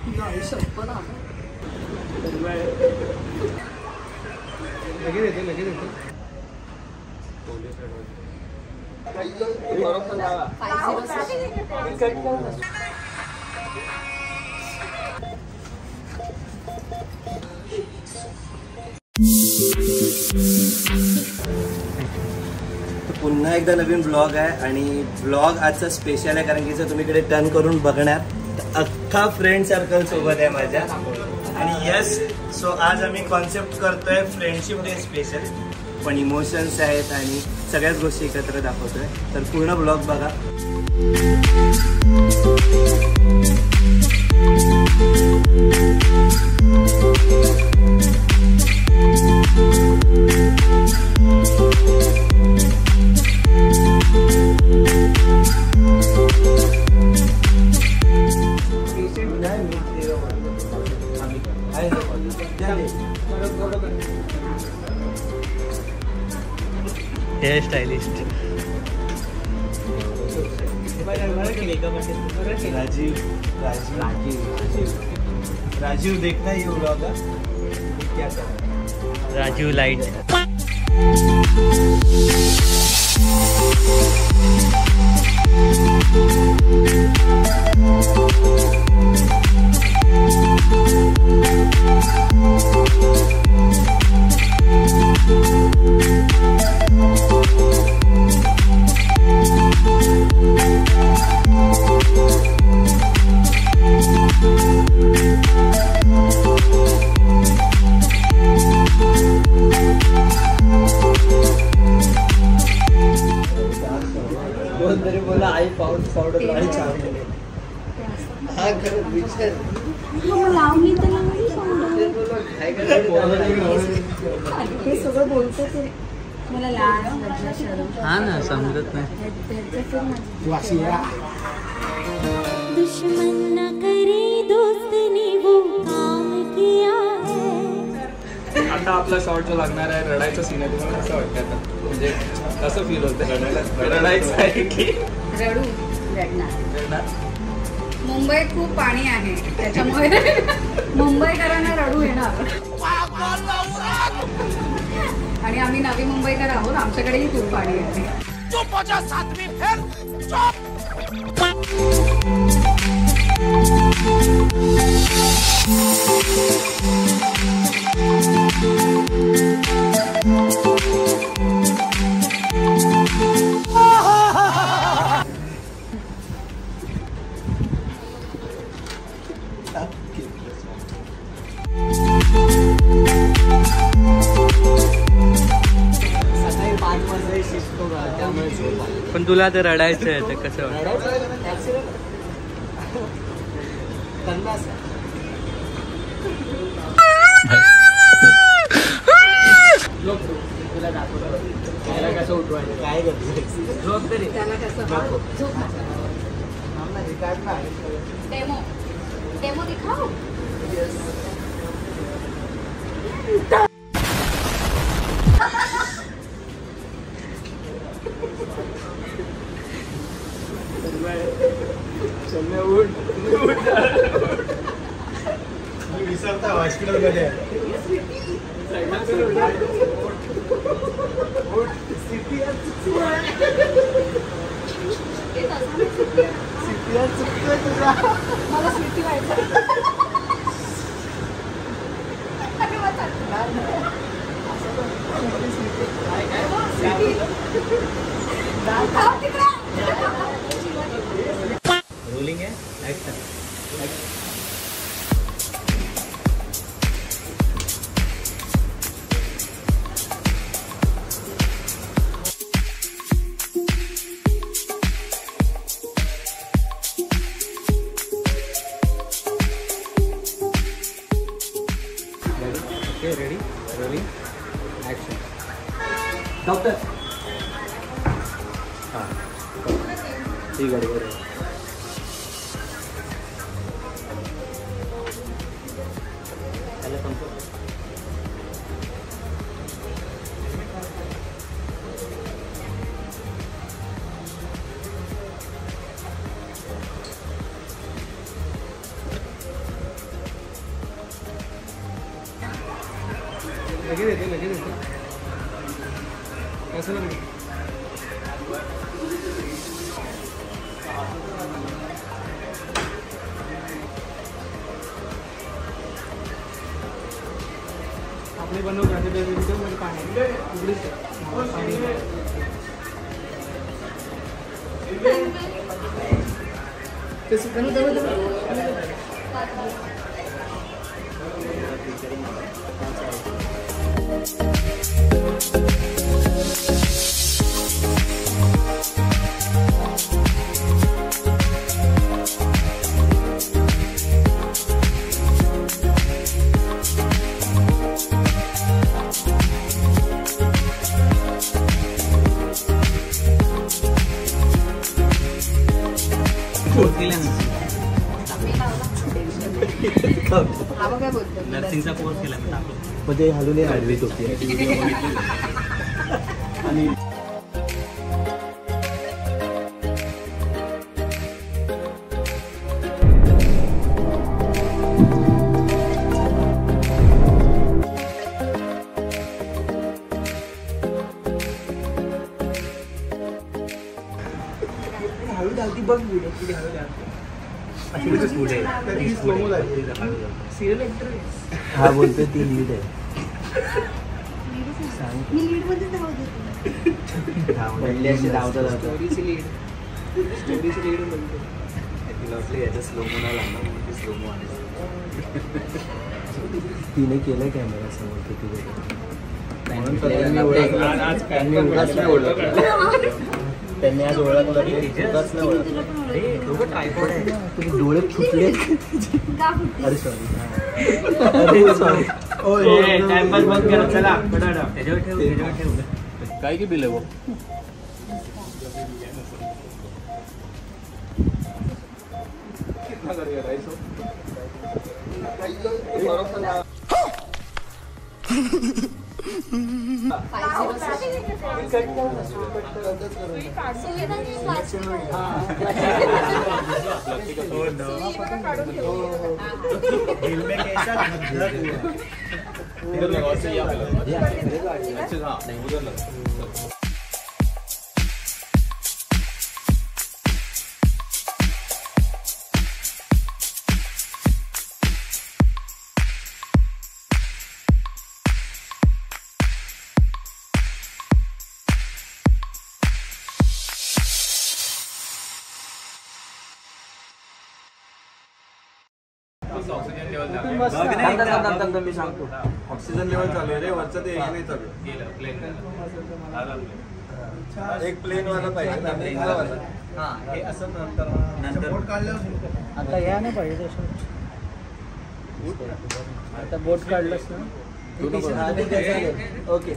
नाही शप्पथ आहे. लगेच येतो. पुन्हा एकदा नवीन ब्लॉग आहे आणि ब्लॉग आजचा स्पेशल आहे कारण की जर तुम्ही इकडे टर्न करून बघणार तर अख्खा फ्रेंड सर्कल सोबत आहे माझ्या. आणि यस, सो आज आम्ही कॉन्सेप्ट करतोय फ्रेंडशिप डे स्पेशल, पण इमोशन्स आहेत आणि सगळ्याच गोष्टी एकत्र दाखवतोय. तर पूर्ण ब्लॉग बघा. हेअर स्टाइलिस्ट राजीव देखना ये ब्लॉग क्या कर राजीव लाइट. बोला आई पाउडर आणि छान हा खरं विचार लावणी तर हे सगळं बोलतं ते मला लाज लज्जा शरम हा ना समजत नाही. दुश्मन न करे दोस्त ने वो काम किया है. आता आपला शॉर्ट जो लागणार आहे रडायचा सीन आहे, तुम्हाला कसं वाटतं आता? म्हणजे कसं फील होतं? रडायचं आहे की रडणार? मुंबईत खूप पाणी आहे त्याच्यामुळे मुंबईकरांना रडू येणार. आणि आम्ही नवी मुंबईकर आहोत, आमच्याकडेही खूप पाणी आहे. पण तुला तर रडायचं आहे तर कसं वाटतं? कसं उठवायचं काय करतो झोप तरी त्याला कसं डेमो दिखाओ. विसरता हॉस्पिटल मध्ये मला स्वीटी व्हायचं. रोलिंग है action. Ready rolling action. Doctor हां ठीक आहे बरोबर. लगेच येते कसं नाही आपले बनवू मध्ये पाणी नर्सिंगचा कोर्स केला मध्ये हलून आडवी टोपी आणि हळू धावती बघ व्हिडिओ किती हळू धावते हा बोलतो ती लीड आहे मी लीड मध्ये धावत तिने केलं कॅमेरा समोर किती त्यांनी आज ओळखलं तुम्ही डोळे फुटले अरे सॉरी टाइमपास बंद करा चला त्याच्यावर ठेव काय की बिल आहे वो कितना करेगा 250. मी सांगतो ऑक्सिजन लेवल चालू आहे रे वरचं ते एक नाही चालू एक प्लेन वाला पाहिजे हे असं नंतर बोट काढलं आता या नाही पाहिजे आता बोट काढलंस ना ओके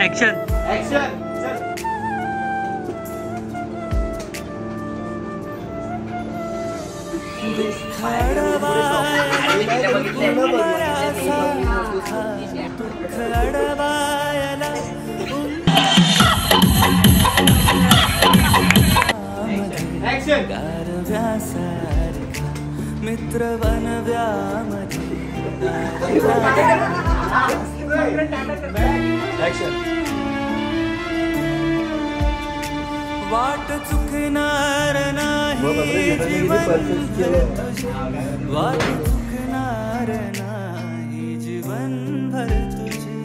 ऍक्शन मित्र बनव्यामध्ये वाट चुकणार नाही वाट चुकणार नाही जीवनभर तुझी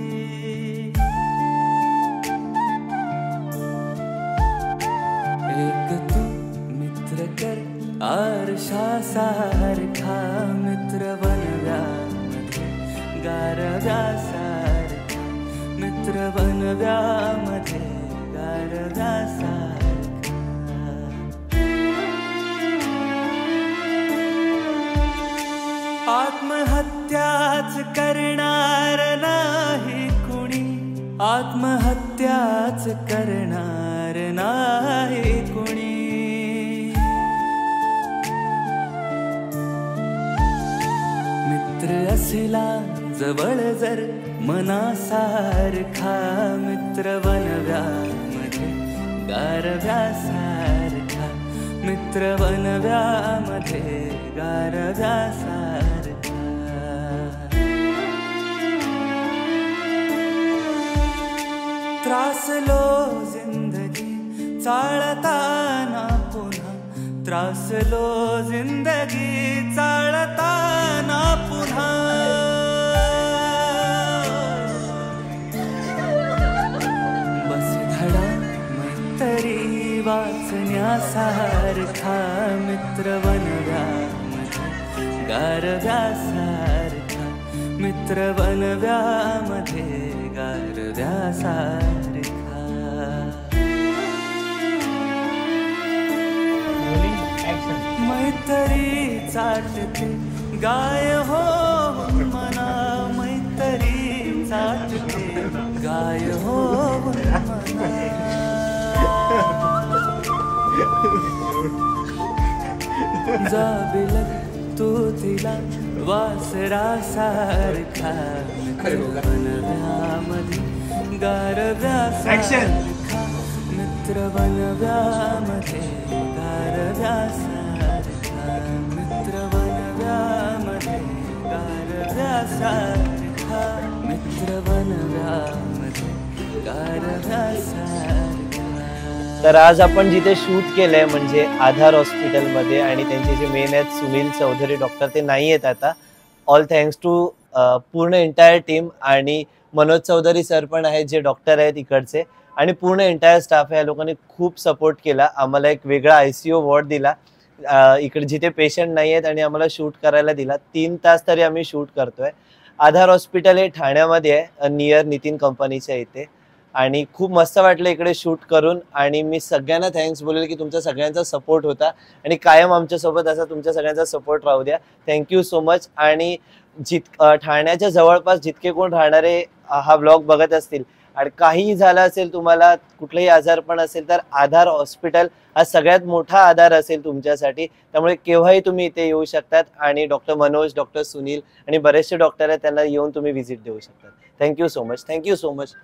एक तू मित्र कर आरशासारखा मित्र बनव्यामध्ये गारव्यासारखा मित्र बनव्यामध्ये गारव्यासारखा आत्महत्याच करणार नाही कुणी आत्महत्याच करणार नाही कुणी. मित्र असला जवळ जर मनासारखा, मित्र वनव्यामध्ये गारव्यासारखा, मित्र वनव्यामध्ये गारव्यासारखा. त्रासलो जिंदगी चाळताना पुन्हा, त्रासलो जिंदगी चाळताना पुन्हा. बस धडा मैत्री वाचण्यासारखा, मित्र वनव्यामध्ये गारव्यासारखा, मित्र वनव्यामध्ये गारव्यासारखा. मैत्री चाटते गाय हो मना, मैत्री चाटते गाय हो मना. जाबिलक तू तिला वासरासारखा, वनव्यामध्ये गारव्यासारखा, मित्र वनव्यामध्ये गारव्यासारखा, मित्र वनव्यामध्ये गारव्यासारखा, मित्र वनव्यामध्ये गारव्यासारखा. तर आज आपण जिथे शूट केलंय म्हणजे आधार हॉस्पिटलमध्ये, आणि त्यांचे जे मेन आहेत सुनील चौधरी डॉक्टर, ते नाही आहेत आता. ऑल थँक्स टू पूर्ण एंटायर टीम, आणि मनोज चौधरी सर पण आहेत जे डॉक्टर आहेत इकडचे, आणि पूर्ण एंटायर स्टाफ आहे. या लोकांनी खूप सपोर्ट केला. आम्हाला एक वेगळा ICU वॉर्ड दिला इकडे जिथे पेशंट नाही आहेत, आणि आम्हाला शूट करायला दिला. 3 तास तरी आम्ही शूट करतोय. आधार हॉस्पिटल हे ठाण्यामध्ये आहे, नियर नितीन कंपनीच्या इथे, आणि खूप मस्त वाटलं इकडे शूट करून. आणि मी सगळ्यांना थँक्स बोलेल की तुमचा सगळ्यांचा सपोर्ट होता, आणि कायम आमच्यासोबत असा तुमच्या सगळ्यांचा सपोर्ट राहू द्या. Thank you so much. आणि ठाण्याच्या जवळपास जितके कोण राहणारे हा ब्लॉग बघत असतील, आणि काहीही झालं असेल, तुम्हाला कुठलाही आजारपण असेल, तर आधार हॉस्पिटल हा सगळ्यात मोठा आधार असेल तुमच्यासाठी. त्यामुळे केव्हाही तुम्ही इथे येऊ शकतात, आणि डॉक्टर मनोज, डॉक्टर सुनील आणि बरेचसे डॉक्टर आहेत, त्यांना येऊन तुम्ही व्हिजिट देऊ शकतात. Thank you so much. Thank you so much.